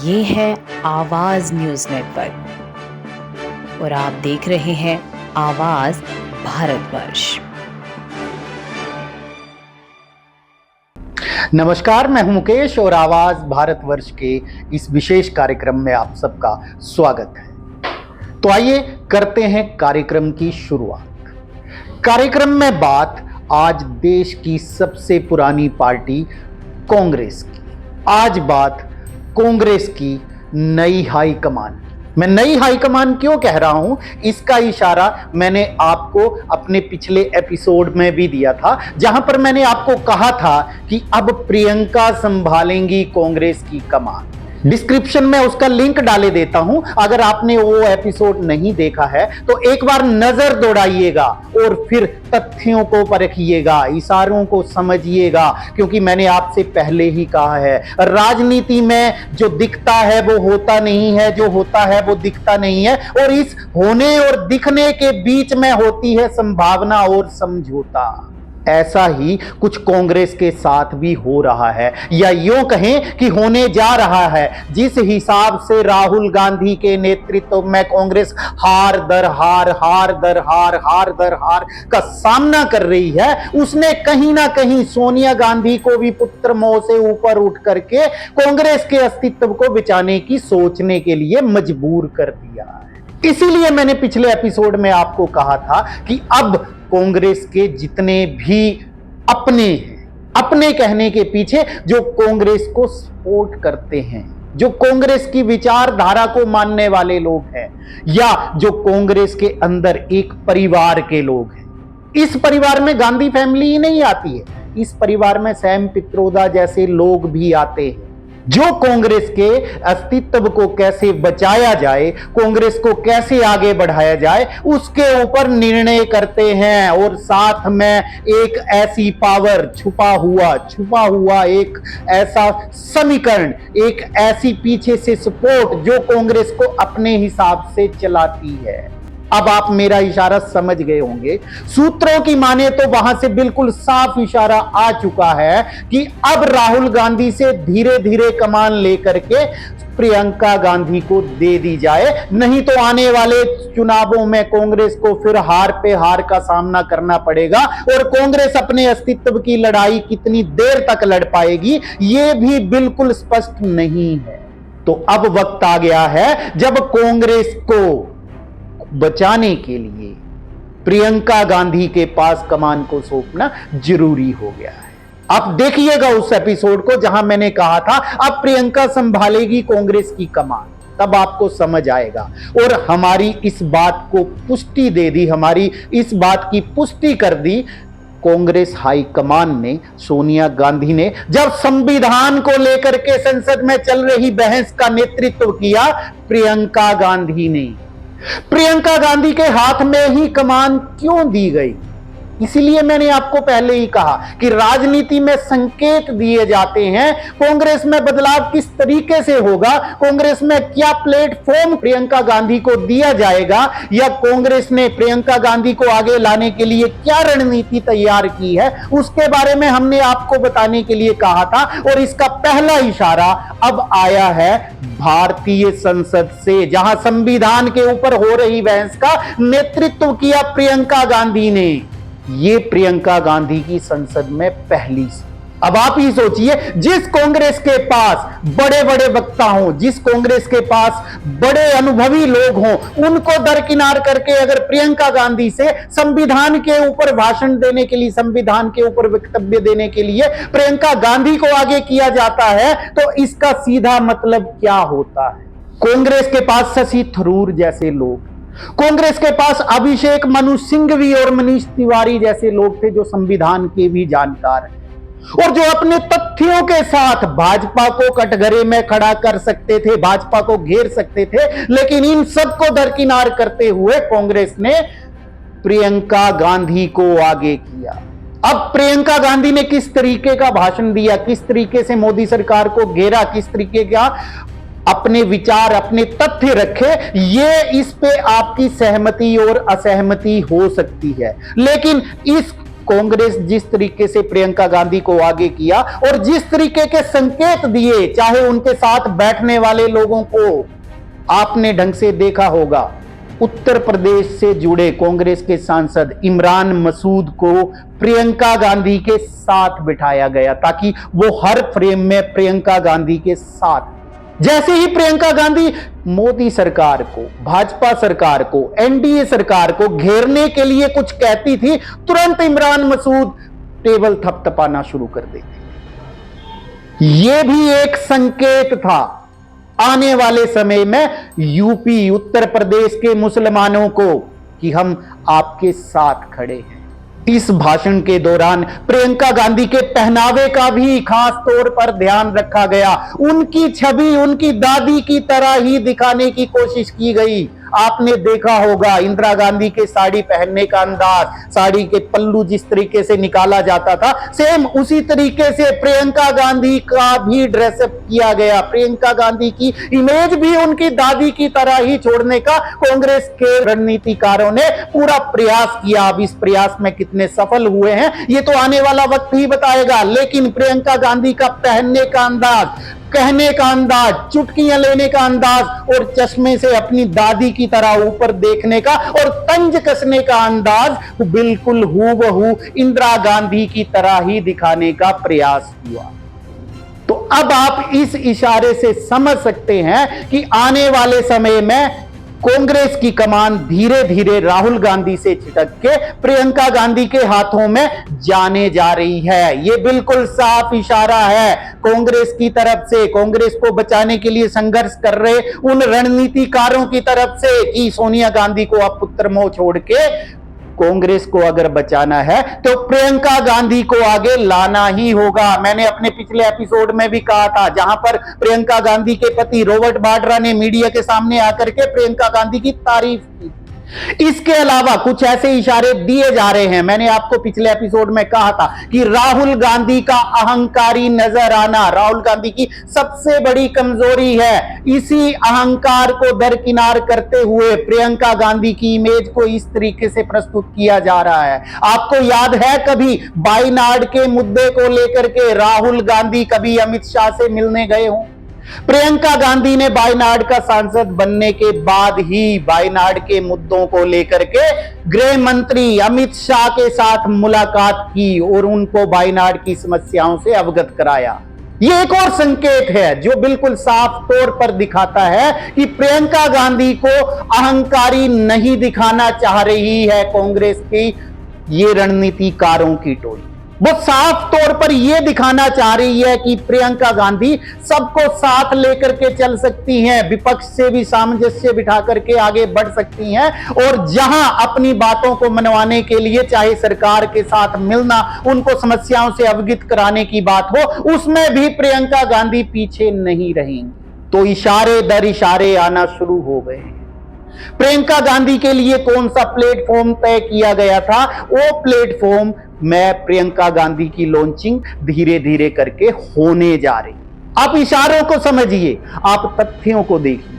ये है आवाज न्यूज नेटवर्क और आप देख रहे हैं आवाज भारतवर्ष। नमस्कार, मैं हूं मुकेश और आवाज भारतवर्ष के इस विशेष कार्यक्रम में आप सबका स्वागत है। तो आइए करते हैं कार्यक्रम की शुरुआत। कार्यक्रम में बात आज देश की सबसे पुरानी पार्टी कांग्रेस की। आज बात कांग्रेस की नई हाईकमान। मैं नई हाईकमान क्यों कह रहा हूं, इसका इशारा मैंने आपको अपने पिछले एपिसोड में भी दिया था, जहां पर मैंने आपको कहा था कि अब प्रियंका संभालेंगी कांग्रेस की कमान। डिस्क्रिप्शन में उसका लिंक डाले देता हूं। अगर आपने वो एपिसोड नहीं देखा है तो एक बार नजर दौड़ाइएगा और फिर तथ्यों को परखिएगा, इशारों को समझिएगा, क्योंकि मैंने आपसे पहले ही कहा है, राजनीति में जो दिखता है वो होता नहीं है, जो होता है वो दिखता नहीं है, और इस होने और दिखने के बीच में होती है संभावना और समझौता। ऐसा ही कुछ कांग्रेस के साथ भी हो रहा है, या यूं कहें कि होने जा रहा है। जिस हिसाब से राहुल गांधी के नेतृत्व में कांग्रेस हार दर हार का सामना कर रही है, उसने कहीं ना कहीं सोनिया गांधी को भी पुत्र मोह से ऊपर उठ करके कांग्रेस के अस्तित्व को बचाने की सोचने के लिए मजबूर कर दिया है। इसीलिए मैंने पिछले एपिसोड में आपको कहा था कि अब कांग्रेस के जितने भी अपने कहने के पीछे जो कांग्रेस को सपोर्ट करते हैं, जो कांग्रेस की विचारधारा को मानने वाले लोग हैं, या जो कांग्रेस के अंदर एक परिवार के लोग हैं। इस परिवार में गांधी फैमिली ही नहीं आती है, इस परिवार में सैम पित्रोदा जैसे लोग भी आते हैं, जो कांग्रेस के अस्तित्व को कैसे बचाया जाए, कांग्रेस को कैसे आगे बढ़ाया जाए, उसके ऊपर निर्णय करते हैं। और साथ में एक ऐसी पावर, छुपा हुआ एक ऐसा समीकरण, एक ऐसी पीछे से सपोर्ट जो कांग्रेस को अपने हिसाब से चलाती है। अब आप मेरा इशारा समझ गए होंगे। सूत्रों की माने तो वहां से बिल्कुल साफ इशारा आ चुका है कि अब राहुल गांधी से धीरे धीरे कमान लेकर के प्रियंका गांधी को दे दी जाए, नहीं तो आने वाले चुनावों में कांग्रेस को फिर हार पे हार का सामना करना पड़ेगा, और कांग्रेस अपने अस्तित्व की लड़ाई कितनी देर तक लड़ पाएगी ये भी बिल्कुल स्पष्ट नहीं है। तो अब वक्त आ गया है जब कांग्रेस को बचाने के लिए प्रियंका गांधी के पास कमान को सौंपना जरूरी हो गया है। आप देखिएगा उस एपिसोड को जहां मैंने कहा था अब प्रियंका संभालेगी कांग्रेस की कमान, तब आपको समझ आएगा। और हमारी इस बात को पुष्टि दे दी, हमारी इस बात की पुष्टि कर दी कांग्रेस हाईकमान ने, सोनिया गांधी ने, जब संविधान को लेकर के संसद में चल रही बहस का नेतृत्व किया प्रियंका गांधी ने। प्रियंका गांधी के हाथ में ही कमान क्यों दी गई? इसीलिए मैंने आपको पहले ही कहा कि राजनीति में संकेत दिए जाते हैं। कांग्रेस में बदलाव किस तरीके से होगा, कांग्रेस में क्या प्लेटफॉर्म प्रियंका गांधी को दिया जाएगा, या कांग्रेस ने प्रियंका गांधी को आगे लाने के लिए क्या रणनीति तैयार की है, उसके बारे में हमने आपको बताने के लिए कहा था। और इसका पहला इशारा अब आया है भारतीय संसद से, जहां संविधान के ऊपर हो रही बहस का नेतृत्व किया प्रियंका गांधी ने। ये प्रियंका गांधी की संसद में पहली। अब आप ही सोचिए, जिस कांग्रेस के पास बड़े बड़े वक्ता हों, जिस कांग्रेस के पास बड़े अनुभवी लोग हों, उनको दरकिनार करके अगर प्रियंका गांधी से संविधान के ऊपर भाषण देने के लिए, संविधान के ऊपर वक्तव्य देने के लिए प्रियंका गांधी को आगे किया जाता है, तो इसका सीधा मतलब क्या होता है? कांग्रेस के पास शशि थरूर जैसे लोग, कांग्रेस के पास अभिषेक मनु सिंघवी और मनीष तिवारी जैसे लोग थे जो संविधान के भी जानकार हैं, और जो अपने तथ्यों के साथ भाजपा को कटघरे में खड़ा कर सकते थे, भाजपा को घेर सकते थे। लेकिन इन सबको दरकिनार करते हुए कांग्रेस ने प्रियंका गांधी को आगे किया। अब प्रियंका गांधी ने किस तरीके का भाषण दिया, किस तरीके से मोदी सरकार को घेरा, किस तरीके का अपने विचार, अपने तथ्य रखे, ये इस पे आपकी सहमति और असहमति हो सकती है। लेकिन इस कांग्रेस जिस तरीके से प्रियंका गांधी को आगे किया और जिस तरीके के संकेत दिए, चाहे उनके साथ बैठने वाले लोगों को आपने ढंग से देखा होगा। उत्तर प्रदेश से जुड़े कांग्रेस के सांसद इमरान मसूद को प्रियंका गांधी के साथ बिठाया गया ताकि वो हर फ्रेम में प्रियंका गांधी के साथ। जैसे ही प्रियंका गांधी मोदी सरकार को, भाजपा सरकार को, एनडीए सरकार को घेरने के लिए कुछ कहती थी, तुरंत इमरान मसूद टेबल थपथपाना शुरू कर देते। यह भी एक संकेत था आने वाले समय में यूपी, उत्तर प्रदेश के मुसलमानों को कि हम आपके साथ खड़े हैं। इस भाषण के दौरान प्रियंका गांधी के पहनावे का भी खास तौर पर ध्यान रखा गया। उनकी छवि उनकी दादी की तरह ही दिखाने की कोशिश की गई। आपने देखा होगा इंदिरा गांधी के साड़ी पहनने का अंदाज, साड़ी के पल्लू जिस तरीके से निकाला जाता था, सेम उसी तरीके से प्रियंका गांधी का भी ड्रेसअप किया गया। प्रियंका गांधी की इमेज भी उनकी दादी की तरह ही छोड़ने का कांग्रेस के रणनीतिकारों ने पूरा प्रयास किया। अब इस प्रयास में कितने सफल हुए हैं ये तो आने वाला वक्त ही बताएगा, लेकिन प्रियंका गांधी का पहनने का अंदाज, कहने का अंदाज, चुटकियां लेने का अंदाज और चश्मे से अपनी दादी की तरह ऊपर देखने का और तंज कसने का अंदाज बिल्कुल हूबहू इंदिरा गांधी की तरह ही दिखाने का प्रयास हुआ। तो अब आप इस इशारे से समझ सकते हैं कि आने वाले समय में कांग्रेस की कमान धीरे धीरे राहुल गांधी से छिटक के प्रियंका गांधी के हाथों में जाने जा रही है। यह बिल्कुल साफ इशारा है कांग्रेस की तरफ से, कांग्रेस को बचाने के लिए संघर्ष कर रहे उन रणनीतिकारों की तरफ से कि सोनिया गांधी को अब पुत्र मोह छोड़ के कांग्रेस को अगर बचाना है तो प्रियंका गांधी को आगे लाना ही होगा। मैंने अपने पिछले एपिसोड में भी कहा था, जहां पर प्रियंका गांधी के पति रॉबर्ट वाड्रा ने मीडिया के सामने आकर के प्रियंका गांधी की तारीफ की। इसके अलावा कुछ ऐसे इशारे दिए जा रहे हैं। मैंने आपको पिछले एपिसोड में कहा था कि राहुल गांधी का अहंकारी नजर आना राहुल गांधी की सबसे बड़ी कमजोरी है। इसी अहंकार को दरकिनार करते हुए प्रियंका गांधी की इमेज को इस तरीके से प्रस्तुत किया जा रहा है। आपको याद है कभी वायनाड के मुद्दे को लेकर के राहुल गांधी कभी अमित शाह से मिलने गए हों? प्रियंका गांधी ने वायनाड का सांसद बनने के बाद ही वायनाड के मुद्दों को लेकर के गृह मंत्री अमित शाह के साथ मुलाकात की और उनको वायनाड की समस्याओं से अवगत कराया। ये एक और संकेत है जो बिल्कुल साफ तौर पर दिखाता है कि प्रियंका गांधी को अहंकारी नहीं दिखाना चाह रही है कांग्रेस की ये रणनीतिकारों की टोली। वो साफ तौर पर यह दिखाना चाह रही है कि प्रियंका गांधी सबको साथ लेकर के चल सकती हैं, विपक्ष से भी सामंजस्य बिठा करके आगे बढ़ सकती हैं और जहां अपनी बातों को मनवाने के लिए चाहे सरकार के साथ मिलना, उनको समस्याओं से अवगत कराने की बात हो, उसमें भी प्रियंका गांधी पीछे नहीं रहेंगी। तो इशारे दर इशारे आना शुरू हो गए हैं। प्रियंका गांधी के लिए कौन सा प्लेटफॉर्म तय किया गया था, वो प्लेटफॉर्म में प्रियंका गांधी की लॉन्चिंग धीरे धीरे करके होने जा रही। आप इशारों को समझिए, आप तथ्यों को देखिए,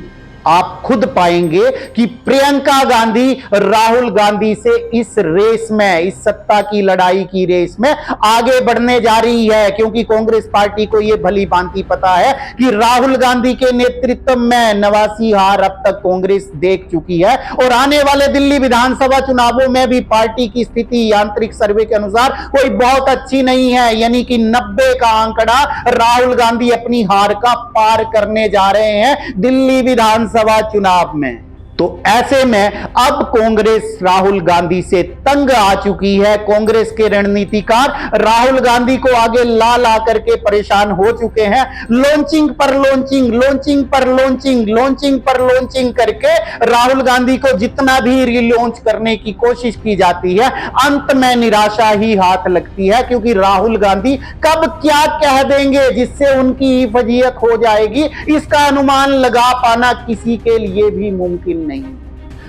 आप खुद पाएंगे कि प्रियंका गांधी राहुल गांधी से इस रेस में, इस सत्ता की लड़ाई की रेस में आगे बढ़ने जा रही है, क्योंकि कांग्रेस पार्टी को यह भली भांति पता है कि राहुल गांधी के नेतृत्व में 89 हार अब तक कांग्रेस देख चुकी है और आने वाले दिल्ली विधानसभा चुनावों में भी पार्टी की स्थिति आंतरिक सर्वे के अनुसार कोई बहुत अच्छी नहीं है, यानी कि 90 का आंकड़ा राहुल गांधी अपनी हार का पार करने जा रहे हैं दिल्ली विधानसभा चुनाव में। तो ऐसे में अब कांग्रेस राहुल गांधी से तंग आ चुकी है। कांग्रेस के रणनीतिकार राहुल गांधी को आगे ला ला करके परेशान हो चुके हैं। लॉन्चिंग पर लॉन्चिंग, लॉन्चिंग पर लॉन्चिंग, लॉन्चिंग पर लॉन्चिंग करके राहुल गांधी को जितना भी रिलॉन्च करने की कोशिश की जाती है, अंत में निराशा ही हाथ लगती है, क्योंकि राहुल गांधी कब क्या कह देंगे जिससे उनकी फजीयत हो जाएगी, इसका अनुमान लगा पाना किसी के लिए भी मुमकिन नहीं।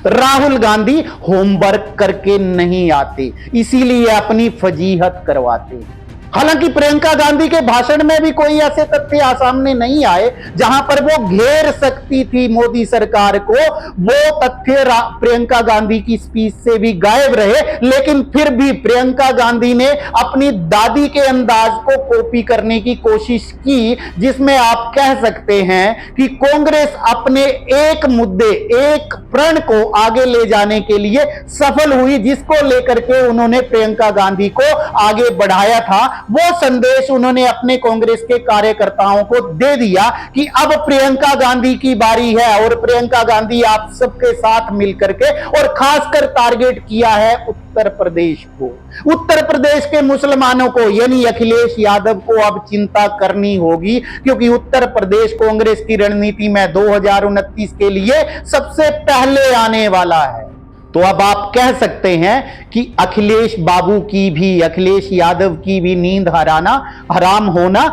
राहुल गांधी होमवर्क करके नहीं आते, इसीलिए अपनी फजीहत करवाते हैं। हालांकि प्रियंका गांधी के भाषण में भी कोई ऐसे तथ्य सामने नहीं आए जहां पर वो घेर सकती थी मोदी सरकार को। वो तथ्य प्रियंका गांधी की स्पीच से भी गायब रहे, लेकिन फिर भी प्रियंका गांधी ने अपनी दादी के अंदाज को कॉपी करने की कोशिश की, जिसमें आप कह सकते हैं कि कांग्रेस अपने एक मुद्दे, एक प्रण को आगे ले जाने के लिए सफल हुई, जिसको लेकर के उन्होंने प्रियंका गांधी को आगे बढ़ाया था। वो संदेश उन्होंने अपने कांग्रेस के कार्यकर्ताओं को दे दिया कि अब प्रियंका गांधी की बारी है और प्रियंका गांधी आप सबके साथ मिलकर के, और खासकर टारगेट किया है उत्तर प्रदेश को। उत्तर प्रदेश के मुसलमानों को, यानी अखिलेश यादव को अब चिंता करनी होगी, क्योंकि उत्तर प्रदेश कांग्रेस की रणनीति में 2029 के लिए सबसे पहले आने वाला है। तो अब आप कह सकते हैं कि अखिलेश बाबू की भी, अखिलेश यादव की भी नींद हराम होना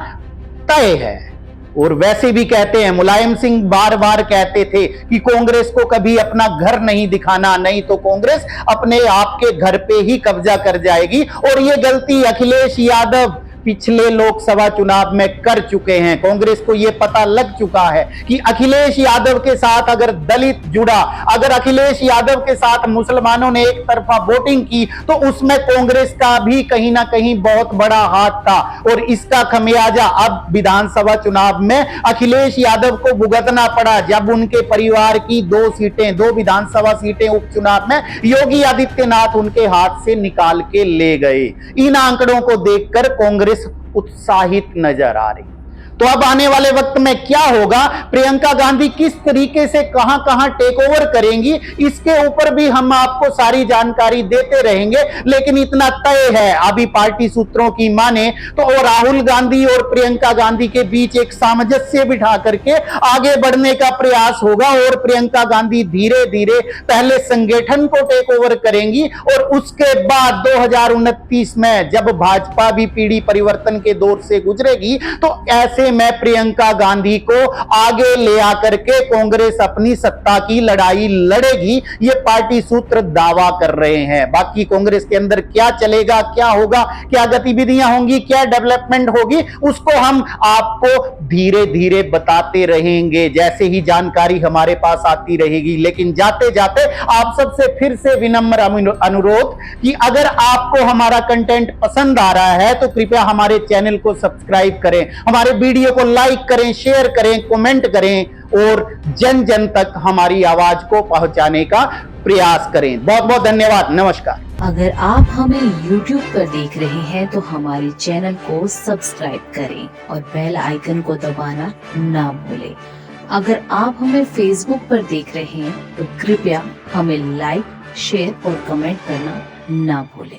तय है। और वैसे भी कहते हैं, मुलायम सिंह बार बार कहते थे कि कांग्रेस को कभी अपना घर नहीं दिखाना, नहीं तो कांग्रेस अपने आप के घर पे ही कब्जा कर जाएगी। और ये गलती अखिलेश यादव पिछले लोकसभा चुनाव में कर चुके हैं। कांग्रेस को यह पता लग चुका है कि अखिलेश यादव के साथ अगर दलित जुड़ा, अगर अखिलेश यादव के साथ मुसलमानों ने एक तरफा वोटिंग की, तो उसमें कांग्रेस का भी कहीं ना कहीं बहुत बड़ा हाथ था। और इसका खमियाजा अब विधानसभा चुनाव में अखिलेश यादव को भुगतना पड़ा, जब उनके परिवार की 2 सीटें, 2 विधानसभा सीटें उपचुनाव में योगी आदित्यनाथ उनके हाथ से निकाल के ले गए। इन आंकड़ों को देखकर कांग्रेस उत्साहित नजर आ रही। तो अब आने वाले वक्त में क्या होगा, प्रियंका गांधी किस तरीके से कहां कहां टेक ओवर करेंगी, इसके ऊपर भी हम आपको सारी जानकारी देते रहेंगे। लेकिन इतना तय है, अभी पार्टी सूत्रों की माने तो राहुल गांधी और प्रियंका गांधी के बीच एक सामंजस्य बिठा करके आगे बढ़ने का प्रयास होगा। और प्रियंका गांधी धीरे धीरे पहले संगठन को टेक ओवर करेंगी, और उसके बाद 2029 में जब भाजपा भी पीढ़ी परिवर्तन के दौर से गुजरेगी, तो ऐसे में प्रियंका गांधी को आगे ले आकर के कांग्रेस अपनी सत्ता की लड़ाई लड़ेगी। ये पार्टी सूत्र दावा कर रहे हैं। बाकी कांग्रेस के अंदर क्या चलेगा, क्या होगा, क्या गतिविधियां होंगी, क्या डेवलपमेंट होगी, उसको हम आपको धीरे धीरे बताते रहेंगे जैसे ही जानकारी हमारे पास आती रहेगी। लेकिन जाते जाते आप सबसे फिर से विनम्र अनुरोध कि अगर आपको हमारा कंटेंट पसंद आ रहा है तो कृपया हमारे चैनल को सब्सक्राइब करें, हमारे वीडियो को लाइक करें, शेयर करें, कमेंट करें और जन जन तक हमारी आवाज को पहुंचाने का प्रयास करें। बहुत बहुत धन्यवाद, नमस्कार। अगर आप हमें YouTube पर देख रहे हैं तो हमारे चैनल को सब्सक्राइब करें और बेल आइकन को दबाना ना भूलें। अगर आप हमें Facebook पर देख रहे हैं तो कृपया हमें लाइक, शेयर और कमेंट करना ना भूलें।